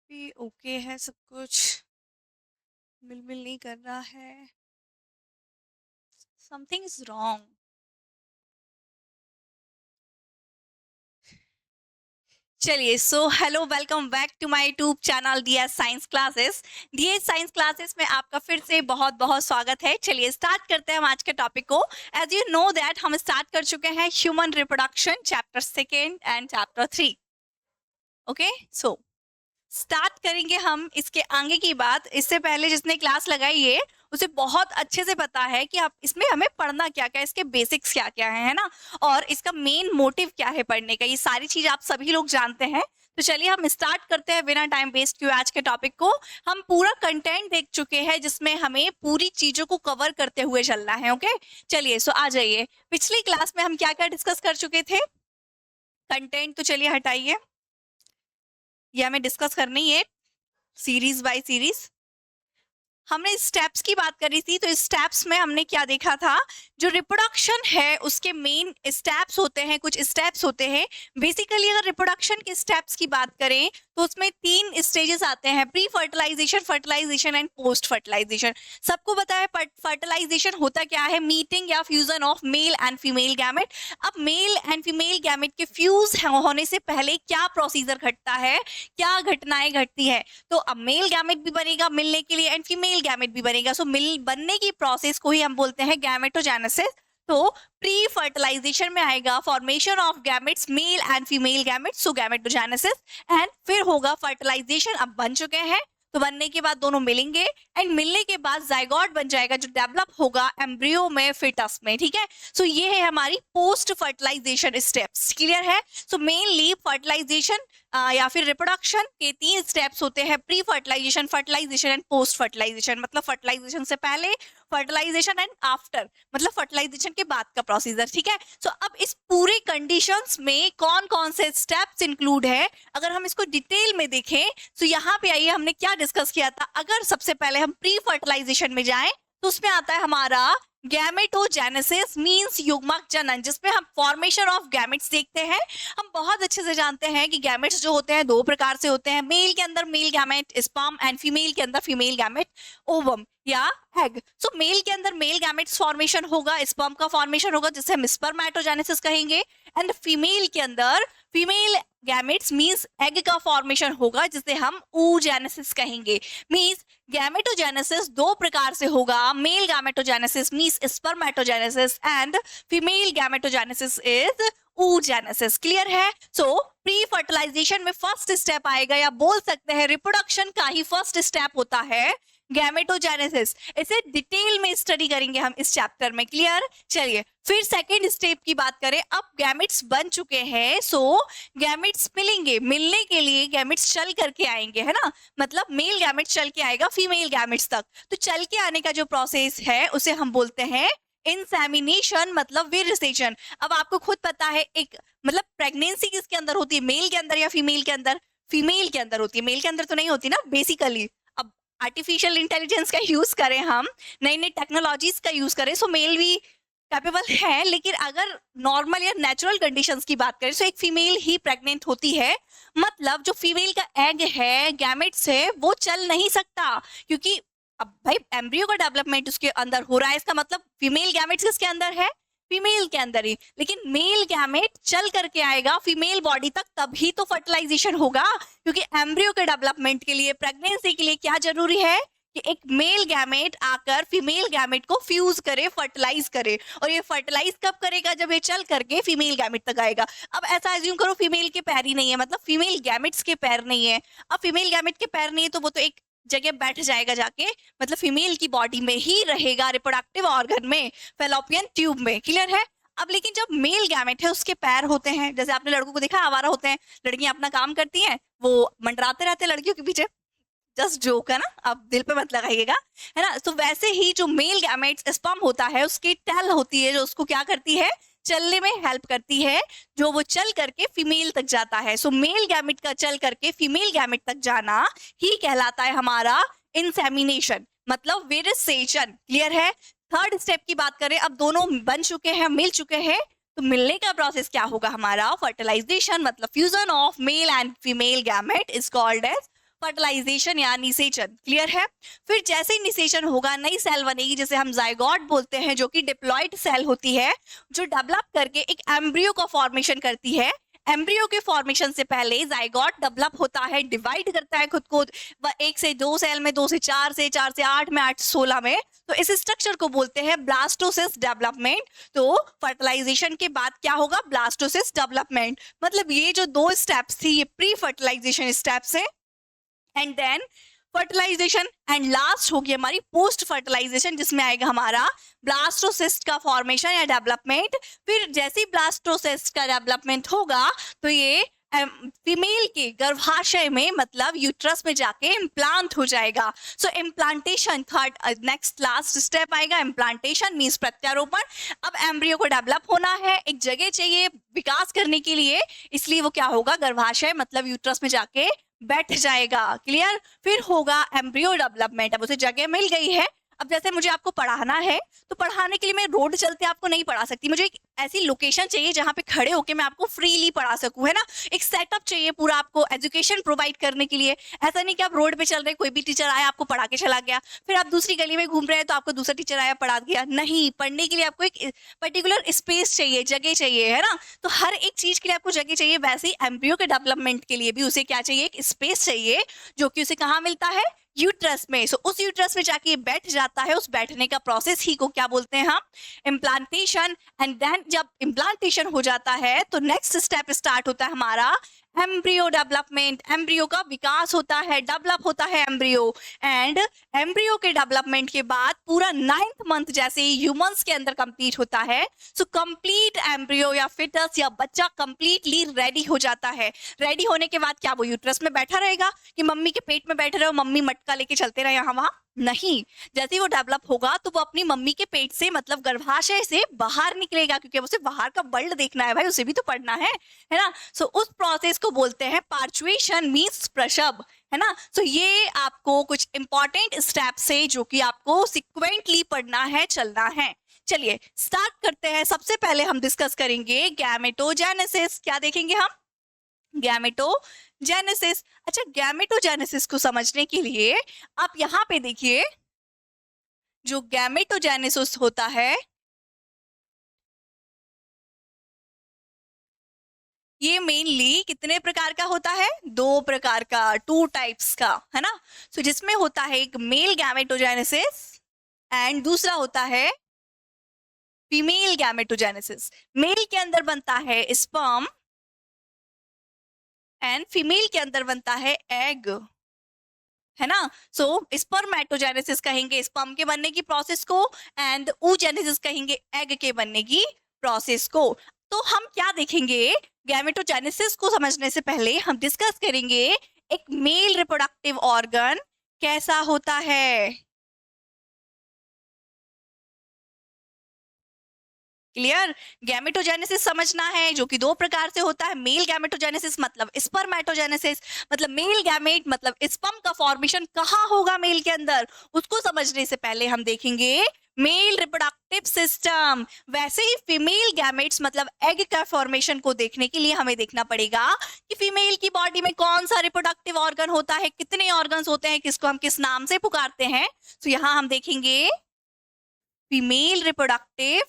भी ओके है सब कुछ, मिल मिल नहीं कर रहा है, समथिंग इज रॉन्ग। चलिए, so hello, welcome back to my YouTube channel DS science classes. DS science classes में आपका फिर से बहुत बहुत स्वागत है। चलिए स्टार्ट करते हैं हम आज के टॉपिक को। एज यू नो दैट हम स्टार्ट कर चुके हैं human reproduction chapter 2 and chapter 3। Okay, so start करेंगे हम इसके आगे की बात। इससे पहले जिसने क्लास लगाई है उसे बहुत अच्छे से पता है कि आप इसमें हमें पढ़ना क्या क्या, इसके बेसिक्स क्या क्या है ना, और इसका मेन मोटिव क्या है पढ़ने का, ये सारी चीज आप सभी लोग जानते हैं। तो चलिए हम स्टार्ट करते हैं बिना टाइम वेस्ट किए आज के टॉपिक को। हम पूरा कंटेंट देख चुके हैं जिसमें हमें पूरी चीजों को कवर करते हुए चलना है। ओके, चलिए सो आ जाइए। पिछली क्लास में हम क्या क्या डिस्कस कर चुके थे, कंटेंट तो चलिए हटाइए, ये हमें डिस्कस करनी है सीरीज बाय सीरीज। हमने स्टेप्स की बात करी थी, तो स्टेप्स में हमने क्या देखा था, जो रिप्रोडक्शन है उसके मेन स्टेप्स होते हैं, कुछ स्टेप्स होते हैं। बेसिकली अगर रिप्रोडक्शन के स्टेप्स की बात करें तो उसमें 3 स्टेजेस आते हैं, pre fertilisation, fertilisation and post fertilisation. सबको पता है फर्टिलाइजेशन होता क्या है, मीटिंग या fusion of male and female gamete. अब मेल एंड फीमेल गैमेट के फ्यूज होने से पहले क्या प्रोसीजर घटता है, क्या घटनाएं घटती है। तो अब मेल गैमेट भी बनेगा मिलने के लिए एंड फीमेल गैमेट भी बनेगा। सो मिल बनने की प्रोसेस को ही हम बोलते हैं गैमेटोजेनेसिस। तो प्री फर्टिलाइजेशन में आएगा formation of gametes, mail and female gametes, so gametogenesis. And फिर होगा फर्टिलाइजेशन, अब बन चुके हैं तो बनने के बाद दोनों मिलेंगे एंड मिलने के बाद जाइगोट बन जाएगा जो डेवलप होगा एम्ब्रियो में, फिटस में। ठीक है, सो ये है हमारी पोस्ट फर्टिलाइजेशन स्टेप्स। क्लियर है। सो मेनली फर्टिलाइजेशन या फिर रिप्रोडक्शन के 3 स्टेप्स होते हैं, pre fertilisation, fertilisation and post fertilisation. मतलब फर्टिलाइजेशन से पहले, फर्टिलाइजेशन एंड आफ्टर, मतलब फर्टिलाइजेशन के बाद का प्रोसीजर। ठीक है, सो अब इस पूरे कंडीशंस में कौन कौन से स्टेप्स इंक्लूड है, अगर हम इसको डिटेल में देखें तो यहाँ पे आइए, हमने क्या डिस्कस किया था। अगर सबसे पहले हम प्री फर्टिलाइजेशन में जाएं तो उसमें आता है हमारा गैमेटोजेनेसिस, मींस युग्मक जनन, जिसमें हम फॉर्मेशन ऑफ गैमेट्स देखते हैं। हम बहुत अच्छे से जानते हैं कि गैमेट्स जो होते हैं 2 प्रकार से होते हैं, मेल के अंदर male gamete sperm and female के अंदर फीमेल गैमेट ओवम या एग। सो मेल के अंदर मेल गैमेट्स फॉर्मेशन होगा, स्पर्म का फॉर्मेशन होगा जिसे हम स्पर्मेटोजेनेसिस कहेंगे, एंड फीमेल के अंदर फीमेल गैमेट्स मींस एग का फॉर्मेशन होगा जिसे हम oogenesis कहेंगे। मींस गैमेटोजेनेसिस 2 प्रकार से होगा, male gametogenesis means spermatogenesis and female gametogenesis is oogenesis। Clear है। सो प्री फर्टिलाइजेशन में फर्स्ट स्टेप आएगा, या बोल सकते हैं रिप्रोडक्शन का ही फर्स्ट स्टेप होता है गैमेटोजेनेसिस। इसे डिटेल में स्टडी करेंगे हम इस चैप्टर में। क्लियर। चलिए फिर सेकेंड स्टेप की बात करें, अब गैमेट्स बन चुके हैं, सो गैमेट्स मिलेंगे, मिलने के लिए गैमेट्स चल करके आएंगे, है ना, मतलब मेल गैमेट्स चल के आएगा फीमेल गैमेट्स तक। तो चल के आने का जो प्रोसेस है उसे हम बोलते हैं इंसेमिनेशन, मतलब वीर्यसेचन। अब आपको खुद पता है, एक मतलब प्रेगनेंसी किसके अंदर होती है, मेल के अंदर या फीमेल के अंदर? फीमेल के अंदर होती है, मेल के अंदर तो नहीं होती ना बेसिकली। अब आर्टिफिशियल इंटेलिजेंस का यूज करें हम, नई नई टेक्नोलॉजीज का यूज करें, सो मेल भी कैपेबल है, लेकिन अगर नॉर्मल या नेचुरल कंडीशंस की बात करें तो एक फीमेल ही प्रेग्नेंट होती है। मतलब जो फीमेल का एग है, गैमेट्स है, वो चल नहीं सकता, क्योंकि अब भाई एम्ब्रियो का डेवलपमेंट उसके अंदर हो रहा है, इसका मतलब फीमेल गैमेट्स किसके अंदर है, फीमेल के अंदर ही। लेकिन मेल गैमेट चल करके आएगा फीमेल बॉडी तक, तभी तो फर्टिलाइजेशन होगा, क्योंकि एम्ब्रियो के डेवलपमेंट के लिए, प्रेगनेंसी के लिए क्या जरूरी है कि एक मेल गैमेट आकर फीमेल गैमेट को फ्यूज करे, फर्टिलाइज करे। और ये फर्टिलाइज कब करेगा, जब ये चल करके फीमेल गैमेट तक आएगा। अब ऐसा एज्यूम करो फीमेल के पैर ही नहीं है, मतलब फीमेल गैमेट्स के पैर नहीं है। अब फीमेल गैमेट के पैर नहीं है तो वो तो एक जगह बैठ जाएगा जाके, मतलब फीमेल की बॉडी में ही रहेगा, रिप्रोडक्टिव ऑर्गन में, फेलोपियन ट्यूब में। क्लियर है। अब लेकिन जब मेल गैमेट है उसके पैर होते हैं, जैसे आपने लड़कों को देखा आवारा होते हैं, लड़कियां अपना काम करती हैं, वो मंडराते रहते हैं लड़कियों के पीछे। जस्ट जोक है ना, आप दिल पे मत लगाइएगा, है ना। तो वैसे ही जो मेल गैमेट्स स्पर्म होता है, उसकी टेल होती है जो उसको क्या करती है, चलने में हेल्प करती है, जो वो चल करके फीमेल तक जाता है। सो मेल गैमेट का चल करके फीमेल गैमेट तक जाना ही कहलाता है हमारा इंसेमिनेशन, मतलब विरसेचन। क्लियर है। थर्ड स्टेप की बात करें, अब दोनों बन चुके हैं, मिल चुके हैं, तो मिलने का प्रोसेस क्या होगा हमारा, फर्टिलाइजेशन, मतलब fusion of male and female gamete is called as fertilisation या निषेचन। क्लियर है। फिर जैसे ही निषेचन होगा नई सेल बनेगी, जैसे हम जाइगोट बोलते हैं, जो कि डिप्लॉइड सेल होती है, जो डेवलप करके एक एम्ब्रियो का फॉर्मेशन करती है। एम्ब्रियो के फॉर्मेशन से पहले जाइगोट डेवलप होता है, डिवाइड करता है खुद को, 1 से 2 सेल में, 2 से 4 से 4 से 8 में, 8 से 16 में। तो इस स्ट्रक्चर को बोलते हैं ब्लास्टोसिस डेवलपमेंट। तो फर्टिलाइजेशन के बाद क्या होगा, ब्लास्टोसिस डेवलपमेंट। मतलब ये जो 2 स्टेप्स थी, ये प्री फर्टिलाइजेशन स्टेप्स है, and then fertilisation, and last होगी हमारी पोस्ट फर्टिलाइजेशन, जिसमें आएगा हमारा ब्लास्टोसिस्ट का फॉर्मेशन या डेवलपमेंट। फिर जैसे ही ब्लास्टोसिस्ट का डेवलपमेंट होगा तो ये फीमेल के गर्भाशय में, मतलब यूट्रस में जाके इम्प्लांट हो जाएगा। So implantation third next last step आएगा। इम्प्लांटेशन मीन्स प्रत्यारोपण। अब एम्ब्रियो को डेवलप होना है, एक जगह चाहिए विकास करने के लिए, इसलिए वो क्या होगा, गर्भाशय मतलब यूट्रस में जाके बैठ जाएगा। क्लियर। फिर होगा एम्ब्रियो डेवलपमेंट। अब उसे जगह मिल गई है, अब जैसे मुझे आपको पढ़ाना है, तो पढ़ाने के लिए मैं रोड चलते आपको नहीं पढ़ा सकती, मुझे एक ऐसी लोकेशन चाहिए जहाँ पे खड़े होके मैं आपको फ्रीली पढ़ा सकूं, है ना। एक सेटअप चाहिए पूरा आपको एजुकेशन प्रोवाइड करने के लिए। ऐसा नहीं कि आप रोड पे चल रहे, कोई भी टीचर आया आपको पढ़ा के चला गया, फिर आप दूसरी गली में घूम रहे हैं तो आपको दूसरा टीचर आया पढ़ा गया। नहीं, पढ़ने के लिए आपको एक पर्टिकुलर स्पेस चाहिए, जगह चाहिए, है ना। तो हर एक चीज के लिए आपको जगह चाहिए, वैसे ही एम्ब्रियो के डेवलपमेंट के लिए भी उसे क्या चाहिए, एक स्पेस चाहिए, जो कि उसे कहाँ मिलता है, यूट्रस में। सो उस यूट्रस में जाके बैठ जाता है। उस बैठने का प्रोसेस ही को क्या बोलते हैं हम, इम्प्लांटेशन। एंड देन जब इम्प्लांटेशन हो जाता है तो नेक्स्ट स्टेप स्टार्ट होता है हमारा एम्ब्रियो डेवलपमेंट। एम्ब्रियो का विकास होता है, डेवलप होता है एम्ब्रियो, एंड एम्ब्रियो के डेवलपमेंट के बाद पूरा 9th मंथ जैसे ह्यूमंस के अंदर कंप्लीट होता है। सो कंप्लीट एम्ब्रियो या फिटस या बच्चा कंप्लीटली रेडी हो जाता है। रेडी होने के बाद क्या वो यूट्रस में बैठा रहेगा कि मम्मी के पेट में बैठे रहो, मम्मी मटका लेके चलते रहे यहाँ वहां? नहीं, जैसे ही वो डेवलप होगा तो वो अपनी मम्मी के पेट से, मतलब गर्भाशय से बाहर निकलेगा, क्योंकि अब उसे बाहर का वर्ल्ड देखना है भाई, उसे भी तो पढ़ना है ना। सो उस प्रोसेस को बोलते हैं पार्चुएशन मींस प्रसव, है ना। सो ये आपको कुछ इंपॉर्टेंट स्टेप्स है जो कि आपको सिक्वेंटली पढ़ना है, चलना है। चलिए स्टार्ट करते हैं। सबसे पहले हम डिस्कस करेंगे गैमेटोजेनेसिस। क्या देखेंगे हम, गैमेटोजेनेसिस। अच्छा, गैमेटोजेनेसिस को समझने के लिए आप यहाँ पे देखिए, जो गैमेटोजेनेसिस होता है ये मेनली कितने प्रकार का होता है, 2 प्रकार का, 2 टाइप्स का, है ना। सो जिसमें होता है एक मेल गैमेटोजेनेसिस एंड दूसरा होता है फीमेल गैमेटोजेनेसिस। मेल के अंदर बनता है स्पर्म एंड फीमेल के अंदर बनता है एग, है ना। सो स्पर्मेटोजेनेसिस कहेंगे स्पर्म के बनने की प्रोसेस को, एंड oogenesis कहेंगे एग के बनने की प्रोसेस को। तो हम क्या देखेंगे, गैमेटोजेनेसिस को समझने से पहले हम डिस्कस करेंगे एक मेल रिप्रोडक्टिव ऑर्गन कैसा होता है। क्लियर। गैमेटोजेनेसिस समझना है, जो कि 2 प्रकार से होता है। मेल गैमेटोजेनेसिस मतलब स्पर्मेटोजेनेसिस, मतलब मेल गैमेट, मतलब स्पर्म का फॉर्मेशन कहाँ होगा मेल के अंदर, उसको समझने से पहले हम देखेंगे मेल रिप्रोडक्टिव सिस्टम। वैसे ही फीमेल गैमेट्स मतलब एग का फॉर्मेशन को देखने के लिए हमें देखना पड़ेगा कि फीमेल की बॉडी में कौन सा रिप्रोडक्टिव ऑर्गन होता है, कितने ऑर्गन्स होते हैं, किसको हम किस नाम से पुकारते हैं। तो यहाँ हम देखेंगे फीमेल रिप्रोडक्टिव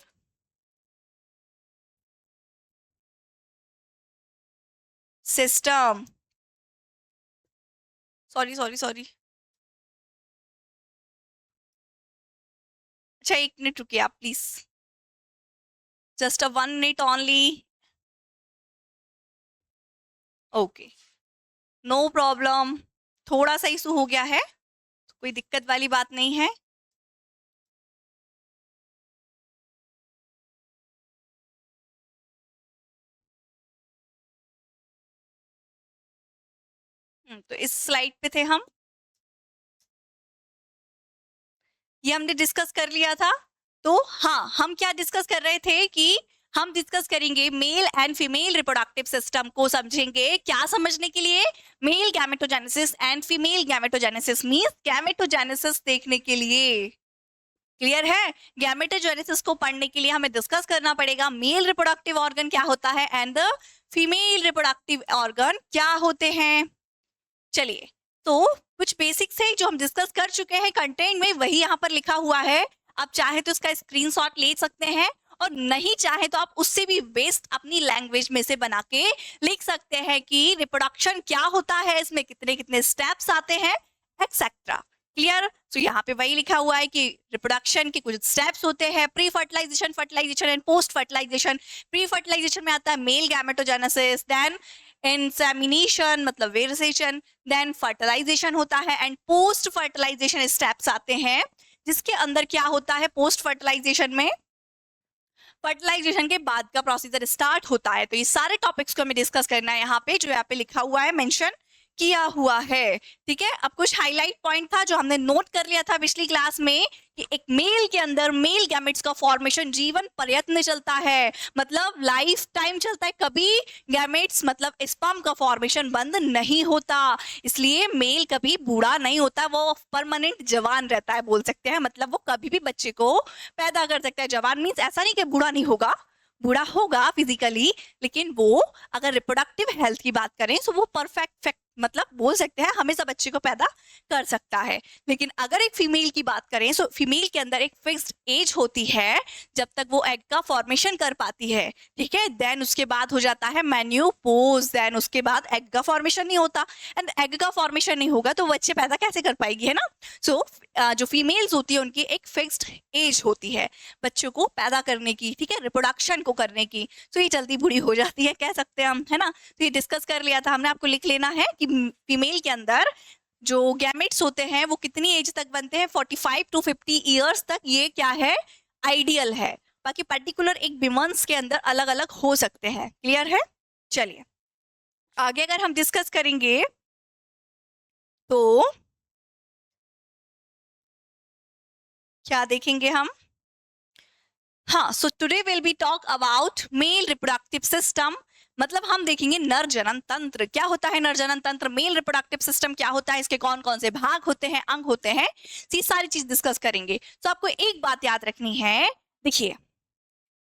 सिस्टम। सॉरी, अच्छा 1 मिनट रुकिए आप please, just 1 minute only. Okay, no problem, थोड़ा सा इशू हो गया है, कोई दिक्कत वाली बात नहीं है। तो इस स्लाइड पे थे हम, ये हमने डिस्कस कर लिया था। तो हाँ, हम क्या डिस्कस कर रहे थे कि हम डिस्कस करेंगे male and female reproductive system को समझेंगे। क्या समझने के लिए, male gametogenesis and female gametogenesis means gametogenesis देखने के लिए। क्लियर है? गैमेटोजेनेसिस को पढ़ने के लिए हमें डिस्कस करना पड़ेगा मेल रिप्रोडक्टिव ऑर्गन क्या होता है and the female reproductive organ क्या होते हैं। चलिए, तो कुछ बेसिक्स है जो हम डिस्कस कर चुके हैं कंटेंट में, वही यहाँ पर लिखा हुआ है। आप चाहे तो इसका स्क्रीनशॉट ले सकते हैं और नहीं चाहे तो आप उससे भी बेस्ट अपनी लैंग्वेज में से बना के लिख सकते हैं कि रिप्रोडक्शन क्या होता है, इसमें कितने कितने स्टेप्स आते हैं एक्सेट्रा। क्लियर? तो यहाँ पे वही लिखा हुआ है कि रिप्रोडक्शन के कुछ स्टेप्स होते हैं, pre fertilisation, fertilisation and post fertilisation. Pre fertilisation में आता है मेल गैमेटोजेनेसिस, देन इंसेमिनेशन मतलब वेरिसेशन, देन फर्टिलाइजेशन होता है एंड पोस्ट फर्टिलाइजेशन स्टेप्स आते हैं, जिसके अंदर क्या होता है पोस्ट फर्टिलाइजेशन में फर्टिलाइजेशन के बाद का प्रोसीजर स्टार्ट होता है। तो ये सारे टॉपिक्स को हमें डिस्कस करना है यहाँ पे, जो यहाँ पे लिखा हुआ है, मेंशन किया हुआ है। ठीक है, अब कुछ हाईलाइट पॉइंट था जो हमने नोट कर लिया था पिछली क्लास में कि एक मेल के अंदर मेल गैमेट्स का फॉर्मेशन जीवन पर्यंत चलता है, मतलब लाइफ टाइम चलता है, कभी गैमेट्स मतलब स्पर्म का फॉर्मेशन बंद नहीं होता, इसलिए मेल कभी बूढ़ा नहीं होता, वो परमानेंट जवान रहता है बोल सकते हैं, मतलब वो कभी भी बच्चे को पैदा कर सकता है। जवान मीन्स ऐसा नहीं कि बूढ़ा नहीं होगा, बूढ़ा होगा फिजिकली, लेकिन वो अगर रिप्रोडक्टिव हेल्थ की बात करें तो वो परफेक्ट मतलब बोल सकते हैं हमेशा बच्चे को पैदा कर सकता है। लेकिन अगर एक फीमेल की बात करें तो फीमेल के अंदर एक फिक्स्ड एज होती है जब तक वो एग का फॉर्मेशन कर पाती है। ठीक है, देन उसके बाद हो जाता है मेन्यूपोज, देन उसके बाद एग का फॉर्मेशन नहीं होता, एंड एग का फॉर्मेशन नहीं होगा तो बच्चे पैदा कैसे कर पाएगी, है ना। सो जो फीमेल्स होती है उनकी एक फिक्स्ड एज होती है बच्चों को पैदा करने की, ठीक है, रिप्रोडक्शन को करने की। तो ये जल्दी बूढ़ी हो जाती है कह सकते हैं हम, है ना। तो ये डिस्कस कर लिया था हमने, आपको लिख लेना है कि फीमेल के अंदर जो गैमेट्स होते हैं वो कितनी एज तक बनते हैं, 45 to 50 ईयर्स तक, ये क्या है आइडियल है। बाकी पर्टिकुलर एक विमेंस के अंदर अलग अलग हो सकते हैं। क्लियर है? चलिए आगे अगर हम डिस्कस करेंगे तो क्या देखेंगे हम। हाँ, so today will be talk about male reproductive system, मतलब हम देखेंगे नर जनन तंत्र क्या होता है, नर जनन तंत्र, मेल रिप्रोडक्टिव सिस्टम क्या होता है, इसके कौन कौन से भाग होते हैं, अंग होते हैं, ये सारी चीज डिस्कस करेंगे। तो आपको एक बात याद रखनी है, देखिए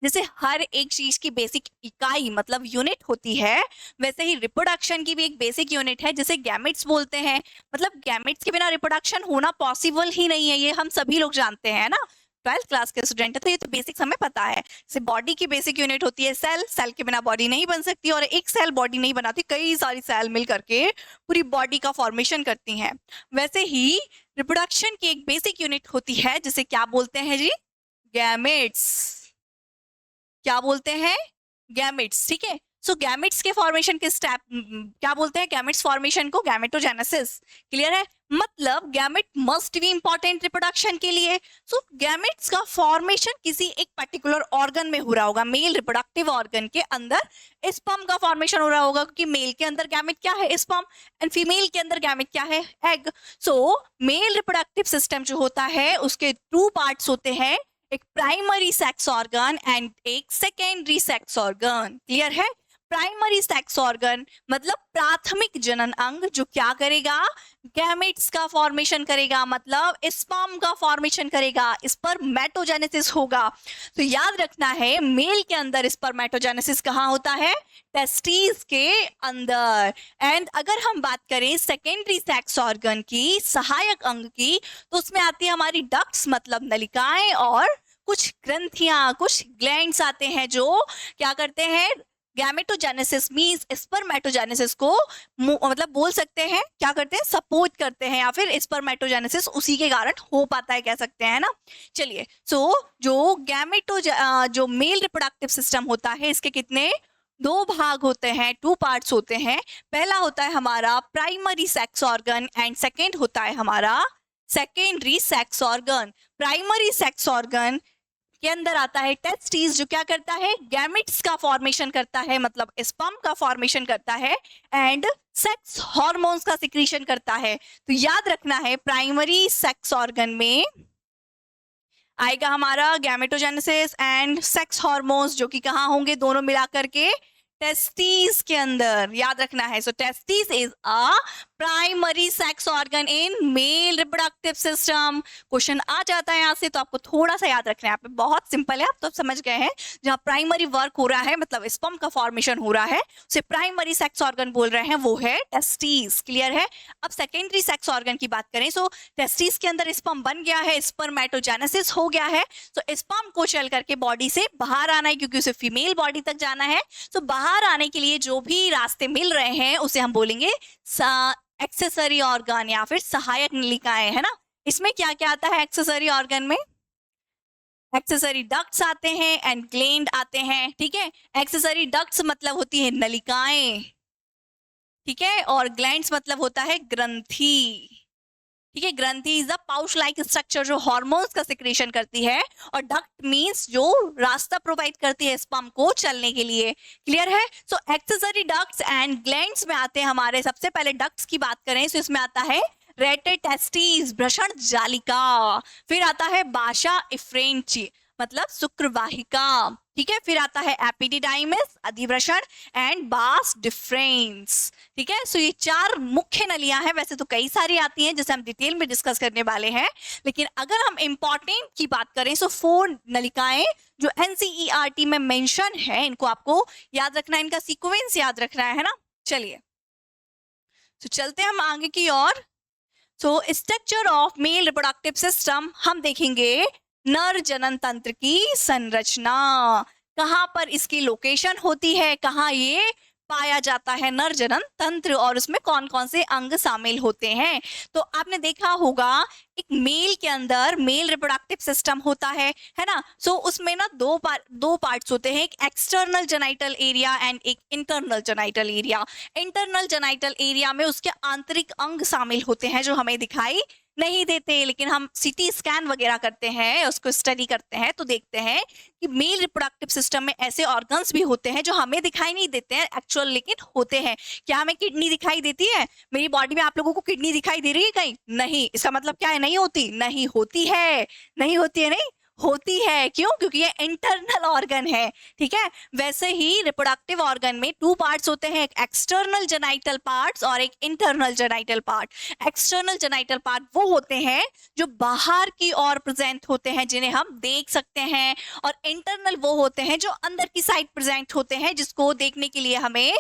जैसे हर एक चीज की बेसिक इकाई मतलब यूनिट होती है, वैसे ही रिप्रोडक्शन की भी एक बेसिक यूनिट है जिसे गैमेट्स बोलते हैं। मतलब गैमेट्स के बिना रिप्रोडक्शन होना पॉसिबल ही नहीं है, ये हम सभी लोग जानते हैं ना, 12th क्लास के स्टूडेंट है तो ये तो बेसिक्स हमें पता है। जैसे बॉडी की बेसिक यूनिट होती है सेल, सेल के बिना बॉडी नहीं बन सकती, और एक सेल बॉडी नहीं बनाती, कई सारी सेल मिल करके पूरी बॉडी का फॉर्मेशन करती हैं। वैसे ही रिप्रोडक्शन की एक बेसिक यूनिट होती है जिसे क्या बोलते हैं जी, गैमेट्स। क्या बोलते हैं, गैमेट्स। ठीक है, सो गैमेट्स के फॉर्मेशन के स्टेप क्या बोलते हैं, गैमेट्स फॉर्मेशन को गैमेटोजेनेसिस। क्लियर है, मतलब gamete must be important reproduction के लिए। सो गैमेट्स का फॉर्मेशन किसी एक पर्टिकुलर ऑर्गन में हो रहा होगा, मेल रिप्रोडक्टिव ऑर्गन के अंदर स्पर्म का फॉर्मेशन हो रहा होगा, क्योंकि मेल के अंदर गैमेट क्या है, स्पर्म, एंड फीमेल के अंदर गैमेट क्या है, एग। सो मेल रिप्रोडक्टिव सिस्टम जो होता है उसके 2 पार्ट्स होते हैं, एक प्राइमरी सेक्स ऑर्गन एंड एक सेकेंडरी सेक्स ऑर्गन। क्लियर है, प्राइमरी सेक्स ऑर्गन मतलब प्राथमिक जनन अंग जो क्या करेगा, गैमेट्स का फॉर्मेशन करेगा, मतलब स्पर्म का फॉर्मेशन करेगा, स्पर्मेटोजेनेसिस होगा। तो याद रखना है मेल के अंदर स्पर्मेटोजेनेसिस कहाँ होता है, टेस्टिस के अंदर। एंड अगर हम बात करें सेकेंडरी सेक्स ऑर्गन की, सहायक अंग की, तो उसमें आती है हमारी डक्ट्स मतलब नलिकाएं, और कुछ ग्रंथियां, कुछ ग्लैंड्स आते हैं जो क्या करते हैं, गैमेटोजेनेसिस मींस स्पर्मेटोजेनेसिस को मतलब बोल सकते हैं क्या करते हैं, सपोर्ट करते हैं, या फिर स्पर्मेटोजेनेसिस उसी के कारण हो पाता है कह सकते हैं ना। चलिए, सो जो जो मेल रिप्रोडक्टिव सिस्टम होता है इसके कितने 2 भाग होते हैं, 2 पार्ट्स होते हैं। पहला होता है हमारा primary sex organ and second होता है हमारा secondary sex organ. Primary sex organ के अंदर आता है टेस्टिस जो क्या करता है, गैमेट्स का फॉर्मेशन करता है, मतलब स्पर्म का फॉर्मेशन करता है, एंड सेक्स हार्मोन्स का सिक्रीशन करता है। तो याद रखना है प्राइमरी सेक्स ऑर्गन में आएगा हमारा गैमेटोजेनेसिस एंड सेक्स हार्मोन्स, जो कि कहाँ होंगे, दोनों मिलाकर के टेस्टिस के अंदर। याद रखना है, so testis is a primary sex organ in male reproductive system. Question आ जाता है यहाँ से, तो आपको थोड़ा सा याद रखना है, यहाँ पे बहुत सिंपल है, आप तो समझ गए हैं। जहाँ प्राइमरी वर्क हो रहा है, मतलब स्पर्म का फॉर्मेशन हो रहा है, उसे प्राइमरी सेक्स ऑर्गन बोल रहे हैं, वो है टेस्टिस। क्लियर है। अब सेकेंडरी सेक्स ऑर्गन की बात करें, सो टेस्टिस के अंदर स्पर्म बन गया है, स्पर्मेटोजेनेसिस हो गया है, तो स्पर्म को चल करके बॉडी से बाहर आना है, क्योंकि उसे फीमेल बॉडी तक जाना है। तो बाहर आने के लिए जो भी रास्ते मिल रहे हैं उसे हम बोलेंगे एक्सेसरी ऑर्गन या फिर सहायक नलिकाएं, है ना। इसमें क्या क्या आता है एक्सेसरी ऑर्गन में? एक्सेसरी डक्ट्स आते हैं एंड ग्लैंड आते हैं, ठीक है। एक्सेसरी डक्ट्स मतलब होती है नलिकाएं, ठीक है, और ग्लैंड्स मतलब होता है ग्रंथि, ठीक है। ग्रंथि is the pouch like structure जो हार्मोन्स का सिक्रेशन करती है, और डक्ट मींस जो रास्ता प्रोवाइड करती है स्पर्म को चलने के लिए। क्लियर है। सो एक्सेसरी डक्ट्स एंड ग्लैंड्स में आते हैं हमारे, सबसे पहले डक्ट्स की बात करें तो इसमें आता है रेटे टेस्टिस वृषण जालिका, फिर आता है बाशा इफ्रेंची मतलब शुक्रवाहिका, ठीक है। फिर आता है एपिडिडाइमिस अधिवृषण एंड बास डिफरेंस, ठीक है। सो ये चार मुख्य नलियां हैं, वैसे तो कई सारी आती हैं जिसे हम डिटेल में डिस्कस करने वाले हैं, लेकिन अगर हम इंपॉर्टेंट की बात करें तो 4 नलिकाएं जो एनसीईआरटी में मेंशन है, इनको आपको याद रखना है, इनका सीक्वेंस याद रखना है ना। चलिए तो चलते हैं हम आगे की ओर। So structure of male reproductive system हम देखेंगे। नर जनन तंत्र की संरचना, कहाँ पर इसकी लोकेशन होती है, कहाँ ये पाया जाता है नर जनन तंत्र, और उसमें कौन कौन से अंग शामिल होते हैं। तो आपने देखा होगा एक मेल के अंदर मेल रिप्रोडक्टिव सिस्टम होता है ना। सो उसमें ना दो पार्ट्स होते हैं, एक एक्सटर्नल जेनाइटल एरिया एंड एक internal genital area. Internal genital area में उसके आंतरिक अंग शामिल होते हैं जो हमें दिखाई नहीं देते, लेकिन हम सीटी स्कैन वगैरह करते हैं, उसको स्टडी करते हैं तो देखते हैं कि मेल रिप्रोडक्टिव सिस्टम में ऐसे ऑर्गन्स भी होते हैं जो हमें दिखाई नहीं देते हैं एक्चुअल, लेकिन होते हैं। क्या हमें किडनी दिखाई देती है? मेरी बॉडी में आप लोगों को किडनी दिखाई दे रही है कहीं? नहीं। इसका मतलब क्या है? नहीं होती। नहीं होती है, नहीं होती है, नहीं होती है। क्यों? क्योंकि ये इंटरनल ऑर्गन है, ठीक है। वैसे ही रिप्रोडक्टिव ऑर्गन में 2 पार्ट्स होते हैं, एक एक्सटर्नल जेनाइटल पार्ट्स और एक internal genital part. External genital part वो होते हैं जो बाहर की ओर प्रेजेंट होते हैं, जिन्हें हम देख सकते हैं, और इंटरनल वो होते हैं जो अंदर की साइड प्रेजेंट होते हैं, जिसको देखने के लिए हमें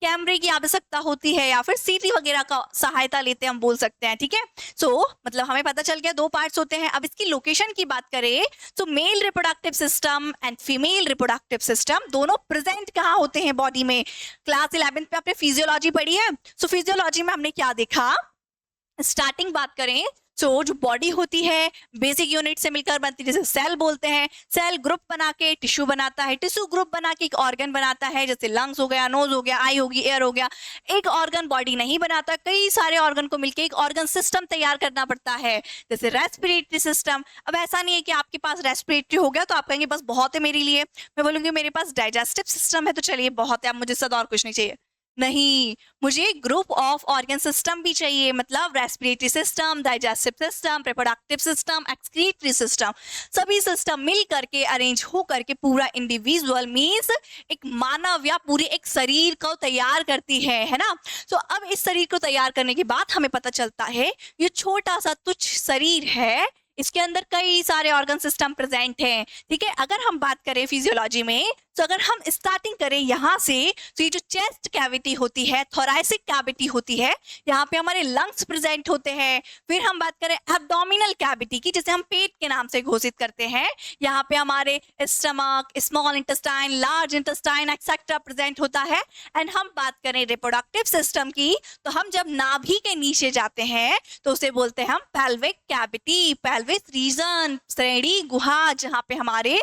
कैमरे की आवश्यकता होती है या फिर सीटी वगैरह का सहायता लेते हैं, हम बोल सकते हैं, ठीक है। सो मतलब हमें पता चल गया 2 पार्ट्स होते हैं। अब इसकी लोकेशन की बात करें तो mail reproductive system and female reproductive system दोनों प्रेजेंट कहाँ होते हैं बॉडी में? क्लास 11th में आपने फिजियोलॉजी पढ़ी है। सो फिजियोलॉजी में हमने क्या देखा? स्टार्टिंग बात करें तो जो बॉडी होती है बेसिक यूनिट से मिलकर बनती है, जैसे सेल बोलते हैं। सेल ग्रुप बना के टिश्यू बनाता है, टिश्यू ग्रुप बना के एक ऑर्गन बनाता है, जैसे लंग्स हो गया, नोज हो गया, आई होगी, एयर हो गया। एक ऑर्गन बॉडी नहीं बनाता, कई सारे ऑर्गन को मिलकर एक ऑर्गन सिस्टम तैयार करना पड़ता है, जैसे रेस्पिरेटरी सिस्टम। अब ऐसा नहीं है कि आपके पास रेस्पिरेटरी हो गया तो आप कहेंगे बस बहुत है मेरे लिए, मैं बोलूंगी मेरे पास डाइजेस्टिव सिस्टम है तो चलिए बहुत है, अब मुझे सदा और कुछ नहीं चाहिए। नहीं, मुझे ग्रुप ऑफ ऑर्गन सिस्टम भी चाहिए, मतलब respiratory system, digestive system, reproductive system, excretory system, सभी सिस्टम मिल करके अरेंज हो करके पूरा इंडिविजुअल मींस एक मानव या पूरे एक शरीर को तैयार करती है ना। तो अब इस शरीर को तैयार करने के बाद हमें पता चलता है ये छोटा सा तुच्छ शरीर है, इसके अंदर कई सारे ऑर्गन सिस्टम प्रेजेंट हैं, ठीक है। अगर हम बात करें फिजियोलॉजी में, तो अगर हम स्टार्टिंग करें यहाँ से, तो ये जो चेस्ट कैविटी होती है, थोरैसिक कैविटी होती है, यहाँ पे हमारे लंग्स प्रेजेंट होते हैं। फिर हम बात करें एब्डोमिनल कैविटी की, जिसे हम पेट के नाम से घोषित करते हैं, यहाँ पे हमारे stomach, small intestine, large intestine etcetera present होता है। एंड हम बात करें रिप्रोडक्टिव सिस्टम की, तो हम जब नाभि के नीचे जाते हैं तो उसे बोलते हैं हम पेल्विक कैविटी, पेल्विक रीजन, श्रेणी गुहा, जहाँ पे हमारे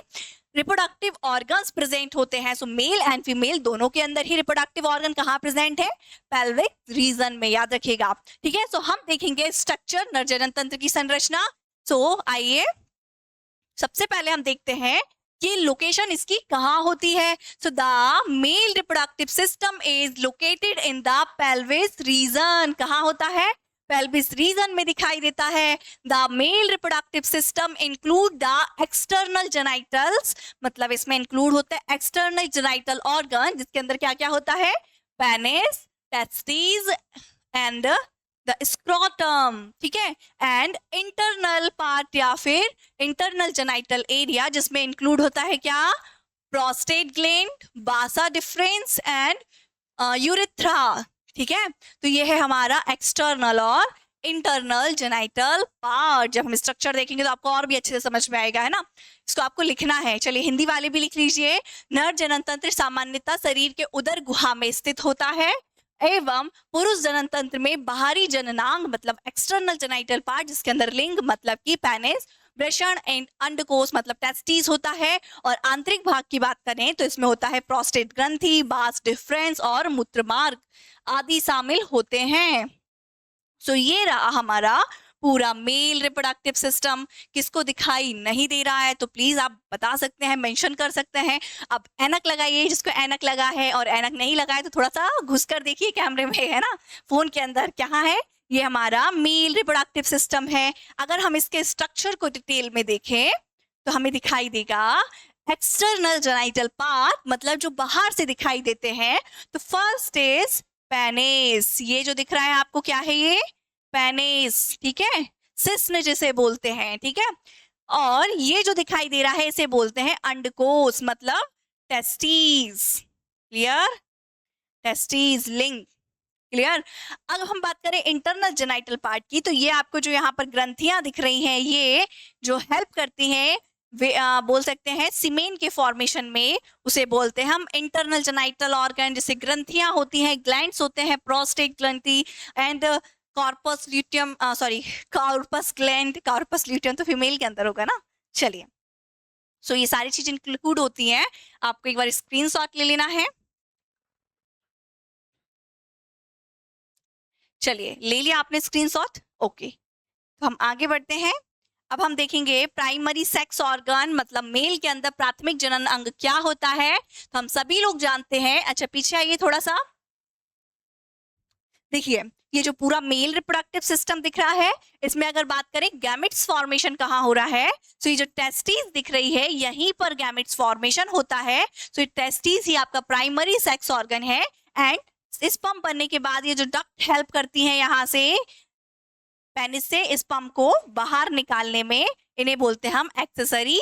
रिप्रोडक्टिव ऑर्गन्स प्रेजेंट होते हैं। सो मेल एंड फीमेल दोनों के अंदर ही रिप्रोडक्टिव ऑर्गन कहाँ प्रेजेंट है? पेल्विक रीजन में, याद रखिएगा, ठीक है। सो हम देखेंगे स्ट्रक्चर, नरजनन तंत्र की संरचना। सो आइए सबसे पहले हम देखते हैं कि लोकेशन इसकी कहाँ होती है। So the mail reproductive system is located in the pelvis region. कहाँ होता है? पेल्विस रीजन में दिखाई देता है। The mail reproductive system include the external genitals, मतलब इसमें इंक्लूड होता है एक्सटर्नल जेनाइटल ऑर्गन, जिसके अंदर क्या क्या होता है? Penis, testis and the scrotum, ठीक है। एंड इंटरनल पार्ट या फिर इंटरनल जेनाइटल एरिया, जिसमें इंक्लूड होता है क्या, प्रोस्टेट ग्लैंड, बासा डिफरेंस एंड यूरेथ्रा, ठीक है। तो ये है हमारा एक्सटर्नल और इंटरनल जेनाइटल पार्ट। जब हम स्ट्रक्चर देखेंगे तो आपको और भी अच्छे से समझ में आएगा, है ना। इसको आपको लिखना है, चलिए हिंदी वाले भी लिख लीजिए। नर जनन तंत्र सामान्यतः शरीर के उदर गुहा में स्थित होता है एवं पुरुष जनन तंत्र में बाहरी जननांग मतलब एक्सटर्नल जेनाइटल पार्ट, जिसके अंदर लिंग मतलब कि पेनिस, वृषण एंड अंडकोश मतलब टेस्टिस होता है। और आंतरिक भाग की बात करें तो इसमें होता है प्रोस्टेट ग्रंथि, बास डिफरेंस और मूत्रमार्ग आदि शामिल होते हैं। सो ये रहा हमारा पूरा मेल रिप्रोडक्टिव सिस्टम। किसको दिखाई नहीं दे रहा है तो प्लीज आप बता सकते हैं, मेंशन कर सकते हैं। अब ऐनक लगाइए जिसको ऐनक लगा है, और ऐनक नहीं लगा है तो थोड़ा सा घुस कर देखिए कैमरे में, है ना, फोन के अंदर क्या है। ये हमारा मेल रिप्रोडक्टिव सिस्टम है। अगर हम इसके स्ट्रक्चर को डिटेल में देखें तो हमें दिखाई देगा एक्सटर्नल जेनाइटल पार्ट मतलब जो बाहर से दिखाई देते हैं। तो फर्स्ट इज पेनिस, ये जो दिख रहा है आपको क्या है, ये पेनिस, ठीक है, सिस्न जिसे बोलते हैं, ठीक है। और ये जो दिखाई दे रहा है इसे बोलते हैं अंडकोश मतलब टेस्टिस, क्लियर, टेस्टिस लिंग, क्लियर। अब हम बात करें इंटरनल जेनाइटल पार्ट की, तो ये आपको जो यहाँ पर ग्रंथियां दिख रही हैं ये जो हेल्प करती हैं वे बोल सकते हैं सीमेन के फॉर्मेशन में, उसे बोलते हैं हम इंटरनल जेनाइटल ऑर्गन। जैसे ग्रंथियां होती हैं, ग्लैंड्स होते हैं, प्रोस्टेट ग्रंथि and corpus luteum, sorry corpus gland, corpus luteum तो फीमेल के अंदर होगा ना। चलिए, सो ये सारी चीजें इंक्लूड होती हैं। आपको एक बार स्क्रीनशॉट ले लेना है। चलिए, ले लिया आपने स्क्रीनशॉट, ओके। तो हम आगे बढ़ते हैं। अब हम देखेंगे प्राइमरी सेक्स ऑर्गन मतलब मेल के अंदर प्राथमिक जनन अंग क्या होता है। तो हम सभी लोग जानते हैं, अच्छा पीछे आइए थोड़ा सा, देखिए ये जो पूरा मेल रिप्रोडक्टिव सिस्टम दिख रहा है, इसमें अगर बात करें गैमेट्स फॉर्मेशन कहाँ हो रहा है, तो ये जो टेस्टिस दिख रही है यहीं पर गैमेट्स फॉर्मेशन होता है। तो ये टेस्टिस ही आपका प्राइमरी सेक्स ऑर्गन है। एंड स्पर्म बनने के बाद ये जो डक्ट हेल्प करती है यहाँ से पेनिस से स्पर्म को बाहर निकालने में, इन्हें बोलते हैं हम एक्सेसरी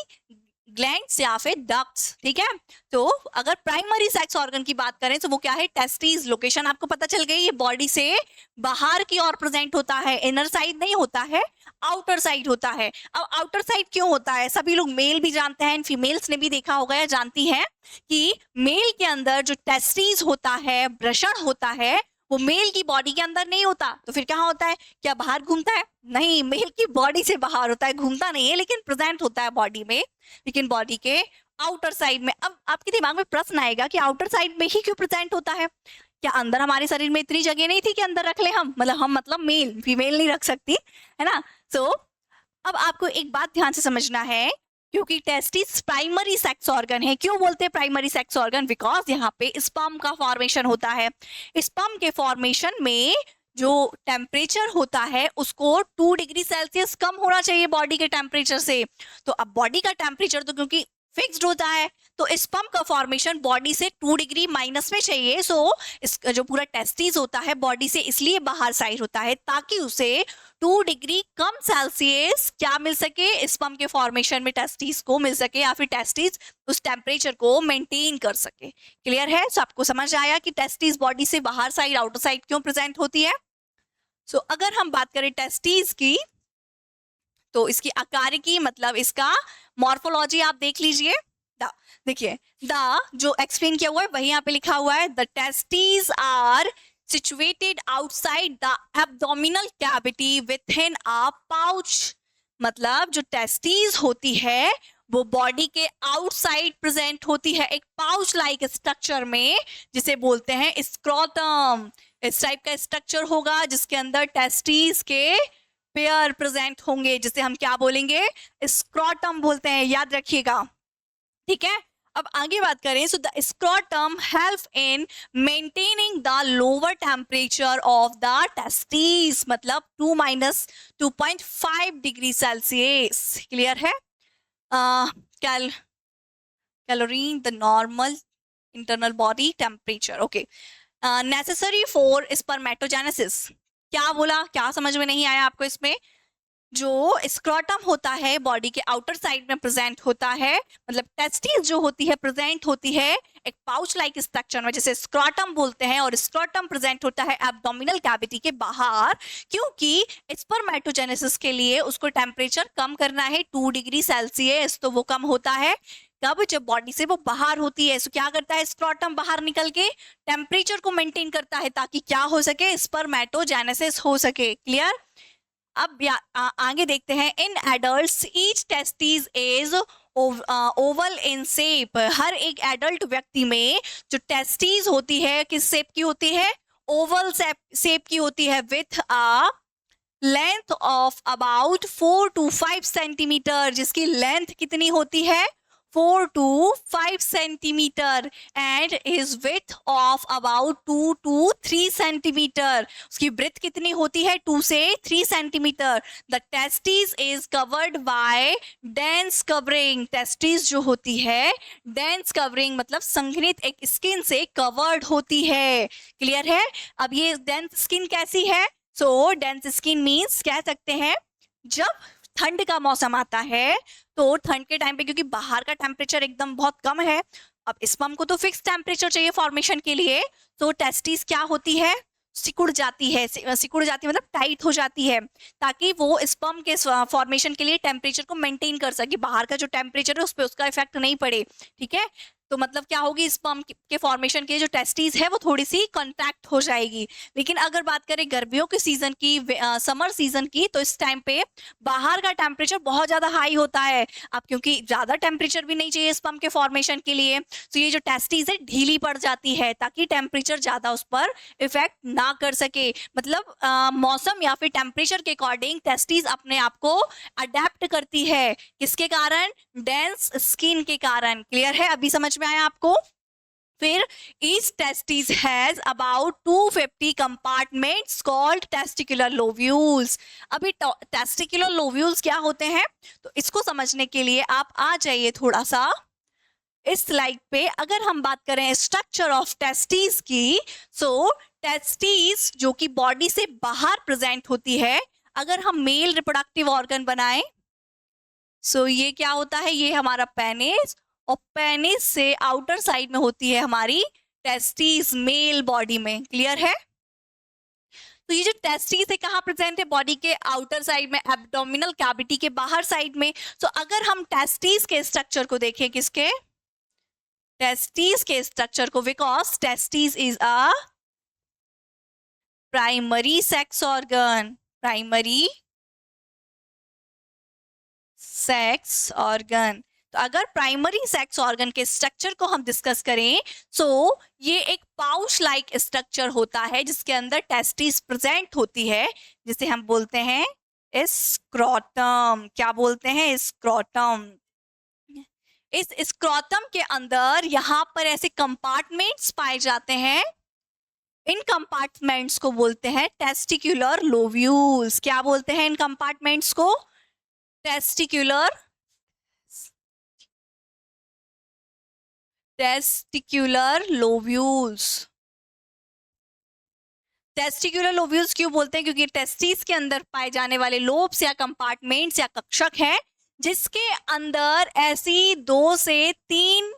ग्लैंड्स या फिर डक्ट्स, ठीक है। तो अगर प्राइमरी सेक्स ऑर्गन की बात करें तो वो क्या है, टेस्टिस। लोकेशन आपको पता चल गई, ये बॉडी से बाहर की ओर प्रेजेंट होता है, इनर साइड नहीं होता है, आउटर साइड होता है। अब आउटर साइड क्यों होता है, सभी लोग मेल भी जानते हैं, फीमेल्स ने भी देखा होगा या जानती हैं कि मेल के अंदर जो टेस्टिस होता है, वृषण होता है, वो मेल की बॉडी के अंदर नहीं होता। तो फिर कहाँ होता है, क्या बाहर घूमता है, नहीं, मेल की बॉडी से बाहर होता है, घूमता नहीं है लेकिन प्रेजेंट होता है बॉडी में, लेकिन बॉडी के आउटर साइड में। अब आपके दिमाग में प्रश्न आएगा कि आउटर साइड में ही क्यों प्रेजेंट होता है, क्या अंदर हमारे शरीर में इतनी जगह नहीं थी कि अंदर रख ले हम, मतलब मेल फीमेल नहीं रख सकती, है ना। सो अब आपको एक बात ध्यान से समझना है, क्योंकि टेस्टिस प्राइमरी सेक्स ऑर्गन है। क्यों बोलते हैं प्राइमरी सेक्स ऑर्गन, बिकॉज यहाँ पे स्पर्म का फॉर्मेशन होता है। स्पर्म के फॉर्मेशन में जो टेम्परेचर होता है उसको 2 डिग्री सेल्सियस कम होना चाहिए बॉडी के टेम्परेचर से। तो अब बॉडी का टेम्परेचर तो क्योंकि फिक्स्ड होता है, तो स्पर्म का फॉर्मेशन बॉडी से 2 डिग्री माइनस में चाहिए। सो इस जो पूरा टेस्टिस होता है बॉडी से इसलिए बाहर साइड होता है, ताकि उसे 2 डिग्री कम सेल्सियस क्या मिल सके, स्पर्म के फॉर्मेशन में टेस्टिस को मिल सके, या फिर टेस्टिस उस टेम्परेचर को मेंटेन कर सके। क्लियर है, सो आपको समझ आया कि टेस्टिस बॉडी से बाहर साइड, आउटर साइड क्यों प्रेजेंट होती है। सो अगर हम बात करें टेस्टिस की, तो इसकी आकार की मतलब इसका मॉर्फोलॉजी आप देख लीजिए। देखिए द जो एक्सप्लेन किया हुआ है वही यहाँ पे लिखा हुआ है, the testis are situated outside the abdominal cavity within a pouch। मतलब जो टेस्टिस होती है वो बॉडी के आउटसाइड प्रेजेंट होती है एक पाउच लाइक स्ट्रक्चर में, जिसे बोलते हैं स्क्रोटम। इस टाइप का स्ट्रक्चर होगा जिसके अंदर टेस्टिस के पेयर प्रेजेंट होंगे, जिसे हम क्या बोलेंगे, स्क्रोटम बोलते हैं, याद रखिएगा, ठीक है। अब आगे बात करें, so the scrotum help in maintaining the lower temperature of the testis, मतलब 2-2.5 डिग्री सेल्सियस। क्लियर है, chlorine the normal internal body temperature, okay, necessary for spermatogenesis. क्या बोला, क्या समझ में नहीं आया आपको इसमें? जो स्क्रोटम होता है बॉडी के आउटर साइड में प्रेजेंट होता है, मतलब टेस्टिस जो होती है प्रेजेंट होती है एक पाउच लाइक स्ट्रक्चर में, जिसे स्क्रोटम बोलते हैं, और स्क्रोटम प्रेजेंट होता है एब्डोमिनल कैविटी के बाहर, क्योंकि स्पर्मेटोजेनेसिस के लिए उसको टेम्परेचर कम करना है 2 डिग्री सेल्सियस, तो वो कम होता है कब, जब बॉडी से वो बाहर होती है। सो क्या करता है स्क्रोटम, बाहर निकल के टेम्परेचर को मेंटेन करता है ताकि क्या हो सके, स्पर्मेटोजेनेसिस हो सके। क्लियर? अब आगे देखते हैं। In adults each testis is oval in shape. हर एक एडल्ट व्यक्ति में जो टेस्टिस होती है किस शेप की होती है, ओवल शेप की होती है, with a length of about 4 to 5 centimetre, जिसकी लेंथ कितनी होती है 4 to 5 centimetre, and is width of about 2 to 3 centimetre, उसकी ब्रेथ कितनी होती है 2 से 3 centimetre. The testis is covered by dense covering. Testis जो होती है डेंस कवरिंग मतलब संघनित एक स्किन से कवर्ड होती है। क्लियर है? अब ये डेंस स्किन कैसी है? सो डेंस स्किन मीन्स कह सकते हैं जब ठंड का मौसम आता है तो ठंड के टाइम पे, क्योंकि बाहर का टेम्परेचर एकदम बहुत कम है, अब स्पर्म को तो फिक्स टेम्परेचर चाहिए फॉर्मेशन के लिए, तो टेस्टिस क्या होती है, सिकुड़ जाती है। सिकुड़ जाती है मतलब टाइट हो जाती है, ताकि वो स्पर्म के फॉर्मेशन के लिए टेम्परेचर को मेंटेन कर सके, बाहर का जो टेम्परेचर है उस पर उसका इफेक्ट नहीं पड़े। ठीक है? तो मतलब क्या होगी, स्पर्म के फॉर्मेशन के जो टेस्टिस है वो थोड़ी सी कॉन्ट्रैक्ट हो जाएगी। लेकिन अगर बात करें गर्मियों के सीजन की, समर सीजन की, तो इस टाइम पे बाहर का टेम्परेचर बहुत ज्यादा हाई होता है। अब क्योंकि ज्यादा टेम्परेचर भी नहीं चाहिए स्पर्म के फॉर्मेशन के लिए, तो ये जो टेस्टिस है ढीली पड़ जाती है ताकि टेम्परेचर ज्यादा उस पर इफेक्ट ना कर सके। मतलब मौसम या फिर टेम्परेचर के अकॉर्डिंग टेस्टिस अपने आप को अडेप्ट करती है। किसके कारण? डेंस स्किन के कारण। क्लियर है? अभी समझ में आया आपको? फिर each testis has about 250 compartments called testicular lobules। अभी testicular lobules क्या होते हैं, तो इसको समझने के लिए आप आ जाइए थोड़ा सा इस स्लाइड पे। अगर हम बात करें स्ट्रक्चर ऑफ टेस्टिस की, सो टेस्टिस जो कि बॉडी से बाहर प्रेजेंट होती है, अगर हम मेल रिप्रोडक्टिव ऑर्गन बनाएं, सो ये क्या होता है, ये हमारा पेनिस, और पेनिस से आउटर साइड में होती है हमारी टेस्टिस मेल बॉडी में। क्लियर है? तो ये जो टेस्टिस है कहाँ प्रेजेंट है, बॉडी के आउटर साइड में, एब्डोमिनल कैविटी के बाहर साइड में। तो अगर हम टेस्टिस के स्ट्रक्चर को देखें, किसके, टेस्टिस के स्ट्रक्चर को, because testis is a primary sex organ, primary sex organ. तो अगर प्राइमरी सेक्स ऑर्गन के स्ट्रक्चर को हम डिस्कस करें, सो ये एक पाउच लाइक स्ट्रक्चर होता है जिसके अंदर टेस्टिस प्रेजेंट होती है, जिसे हम बोलते हैं स्क्रोटम। क्या बोलते हैं? स्क्रोटम। इस स्क्रोटम के अंदर यहाँ पर ऐसे कंपार्टमेंट्स पाए जाते हैं, इन कंपार्टमेंट्स को बोलते हैं टेस्टिकुलर लोब्यूल्स। क्या बोलते हैं इन कंपार्टमेंट्स को? Testicular lobules. टेस्टिकुलर लोब्यूल्स क्यों बोलते हैं? क्योंकि टेस्टिस के अंदर पाए जाने वाले लोब्स या कंपार्टमेंट्स या कक्षक हैं, जिसके अंदर ऐसी 2 से 3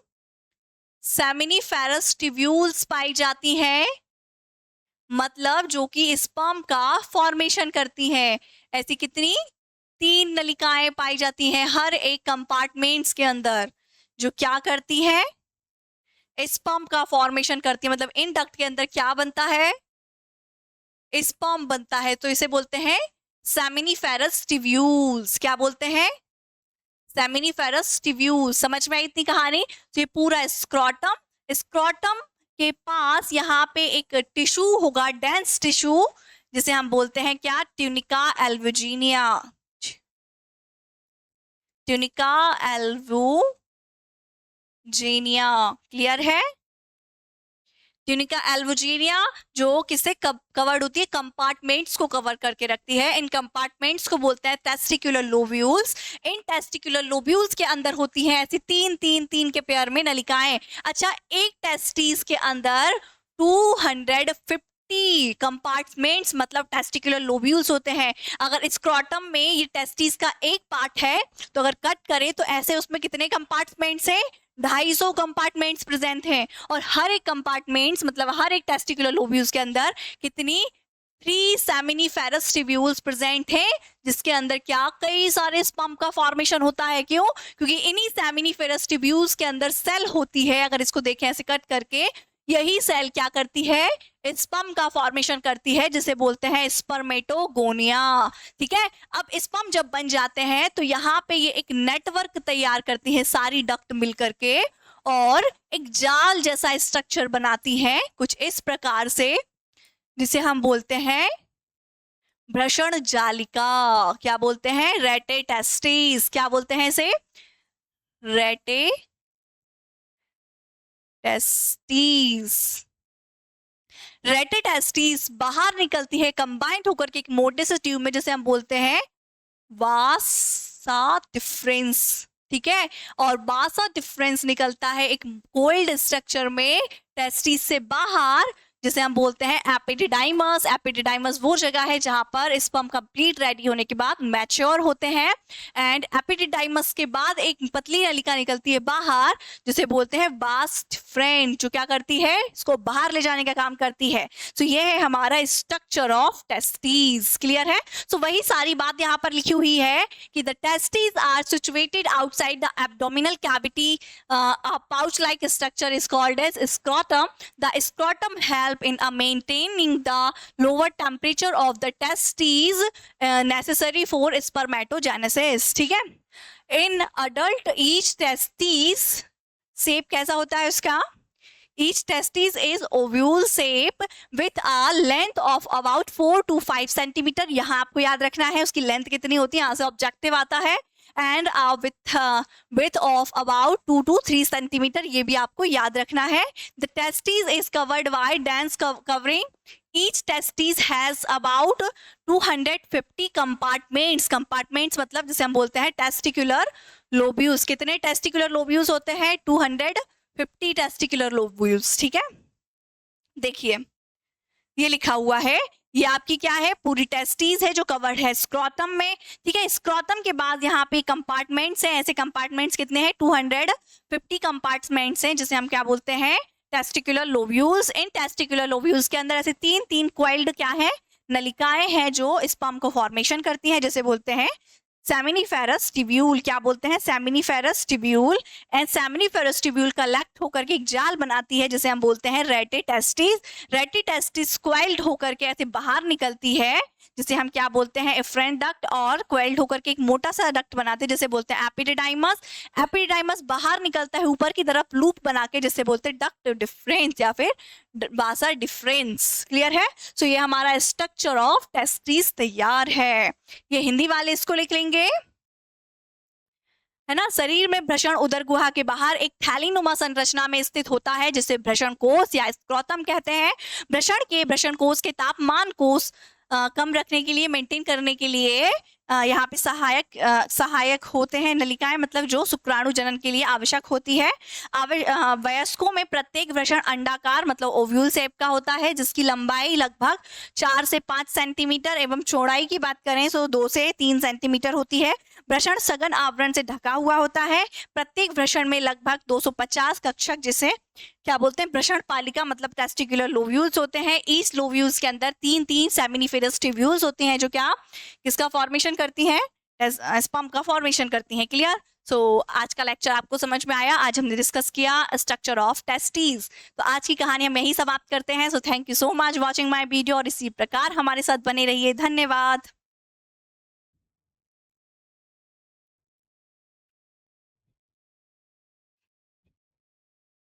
सेमिनिफेरस ट्यूब्यूल्स पाई जाती हैं, मतलब जो कि स्पर्म का फॉर्मेशन करती हैं। ऐसी कितनी? 3 नलिकाएं पाई जाती हैं हर एक कंपार्टमेंट्स के अंदर, जो क्या करती है, स्पर्म का फॉर्मेशन करती है। मतलब इन डक्ट के अंदर क्या बनता है, स्पर्म बनता है, तो इसे बोलते हैं सेमिनिफेरस ट्यूब्यूल्स। क्या बोलते हैं? Seminiferous tubules. समझ में आई इतनी कहानी? तो ये पूरा स्क्रोटम, स्क्रोटम के पास यहाँ पे एक टिश्यू होगा, डेंस टिश्यू, जिसे हम बोलते हैं क्या, ट्यूनिका एल्वुजिनिया। ट्यूनिका एल्वुजिनिया। क्लियर है? ट्यूनिका एल्वुजिनिया जो किससे कवर्ड होती है, कंपार्टमेंट्स को कवर करके रखती है। इन कंपार्टमेंट्स को बोलते हैं टेस्टिकुलर लोब्यूल्स। इन टेस्टिकुलर लोब्यूल्स के अंदर होती हैं ऐसी 3 के पेयर में नलिकाएं। अच्छा, एक टेस्टिस के अंदर 250 50 कंपार्टमेंट्स मतलब टेस्टिकुलर लोब्यूल्स होते हैं। अगर स्क्रोटम में ये टेस्टिस का एक पार्ट है तो अगर कट करें तो ऐसे उसमें कितने कंपार्टमेंट्स हैं, 250 कंपार्टमेंट्स प्रेजेंट हैं। और हर एक कंपार्टमेंट्स मतलब हर एक टेस्टिकुलर लोब्यूल्स के अंदर कितनी 3 सेमिनिफेरस ट्यूब्यूल्स प्रेजेंट हैं, जिसके अंदर क्या कई सारे स्पर्म का फॉर्मेशन होता है। क्यों? क्योंकि इन्हीं सेमिनिफेरस ट्यूब्यूल्स के अंदर सेल होती है। अगर इसको देखें ऐसे कट करके, यही सेल क्या करती है, स्पर्म का फॉर्मेशन करती है, जिसे बोलते हैं स्पर्मेटोगोनिया। ठीक है, अब स्पर्म जब बन जाते हैं तो यहाँ पे ये एक नेटवर्क तैयार करती है सारी डक्ट मिल करके और एक जाल जैसा स्ट्रक्चर बनाती है कुछ इस प्रकार से, जिसे हम बोलते हैं भ्रषण जालिका। क्या बोलते हैं? रेटेटेस्टिस। क्या बोलते हैं इसे? रेटेटेस्टिस। रेटेटेस्टिस बाहर निकलती है कंबाइंड होकर के एक मोटे से ट्यूब में, जिसे हम बोलते हैं वासा डिफरेंस। ठीक है, और वासा डिफरेंस निकलता है एक कोल्ड स्ट्रक्चर में टेस्टिस से बाहर, जिसे हम बोलते हैं एपिडिडाइमस। एपिडिडाइमस वो जगह है जहां पर स्पर्म कंप्लीट रेडी होने के बाद मैच्योर होते हैं। एंड एपिडिडाइमस के बाद एक पतली नलिका निकलती है बाहर, जिसे बोलते हैं वास डिफरेंस, जो क्या करती है, इसको बाहर ले जाने का काम करती है। सो ये है हमारा स्ट्रक्चर ऑफ टेस्टिस। क्लियर है? सो वही सारी बात यहाँ पर लिखी हुई है कि the testis are situated outside the abdominal cavity. A pouch like structure is called as scrotum. The scrotum help in maintaining the lower temperature of the testes necessary for spermatogenesis. ठीक है, in adult each testis shape कैसा होता है उसका? Each testis is ovule shape with a length of about 4 to 5 centimetre. यहाँ आपको याद रखना है उसकी लेंथ कितनी होती है, यहाँ से ऑब्जेक्टिव आता है। And with width of about 2 to 3 centimetre, ये भी आपको याद रखना है। The testis is covered by dense covering. Each testis has about 250 compartments. Compartments मतलब जिसे हम बोलते हैं टेस्टिकुलर लोब्यूल्स। कितने टेस्टिकुलर लोब्यूल्स होते हैं? 250 टेस्टिकुलर लोब्यूल्स। ठीक है, देखिए ये लिखा हुआ है, ये आपकी क्या है, पूरी टेस्टिस है जो कवर्ड है स्क्रोटम में। ठीक है, स्क्रोटम के बाद यहाँ पे कंपार्टमेंट्स हैं। ऐसे कंपार्टमेंट्स कितने हैं? 250 कंपार्टमेंट्स हैं, जिसे हम क्या बोलते हैं, टेस्टिकुलर लोब्यूल्स। इन टेस्टिकुलर लोब्यूल्स के अंदर ऐसे 3 क्वाइल्ड क्या है, नलिकाएं हैं जो स्पर्म को फॉर्मेशन करती हैं, जिसे बोलते हैं सेमिनिफेरस ट्यूब्यूल। क्या बोलते हैं? Seminiferous tubule. And seminiferous tubule collect होकर के एक जाल बनाती है, जिसे हम बोलते हैं रेटेटेस्टिस। रेटेटेस्टिस क्वाइल्ड होकर के ऐसे बाहर निकलती है, जिसे हम क्या बोलते हैं, एफ्रेंट डक्ट। और क्वाइल्ड होकर के एक मोटा सा डक्ट बनाते हैं, जिसे बोलते हैं एपिडिडाइमस। एपिडिडाइमस बाहर निकलता है ऊपर की तरफ लूप बना के, जिसे बोलते हैं डक्ट डिफरेंस या फिर वासा डिफरेंस। क्लियर है? सो ये हमारा स्ट्रक्चर ऑफ टेस्टिस तैयार है। ये हिंदी वाले इसको लिख लेंगे, है ना। शरीर में भ्रषण उदर गुहा के बाहर एक थैलीनुमा संरचना में स्थित होता है, जिसे भ्रषण कोष या स्क्रोटम कहते हैं। भ्रषण कोष के तापमान को कम रखने के लिए, मेंटेन करने के लिए यहाँ पे सहायक होते हैं नलिकाएं, मतलब जो शुक्राणु जनन के लिए आवश्यक होती है। वयस्कों में प्रत्येक वृषण अंडाकार मतलब ओव्यूल शेप का होता है, जिसकी लंबाई लगभग 4 से 5 सेंटीमीटर एवं चौड़ाई की बात करें तो 2 से 3 सेंटीमीटर होती है। वृषण सघन आवरण से ढका हुआ होता है। प्रत्येक वृषण में लगभग 250 कक्षक, जिसे क्या बोलते हैं, वृषण पालिका मतलब टेस्टिकुलर लोब्यूल्स होते हैं। ईच लोब्यूल्स के अंदर 3 सेमिनिफेरस ट्यूब्यूल्स होती हैं, जो क्या किसका फॉर्मेशन करती हैं, स्पर्म का फॉर्मेशन करती हैं। क्लियर? सो आज का लेक्चर आपको समझ में आया। आज हमने डिस्कस किया स्ट्रक्चर ऑफ टेस्टिस। तो आज की कहानी हम यही समाप्त करते हैं। So thank you so much watching my video, और इसी प्रकार हमारे साथ बने रहिए। धन्यवाद।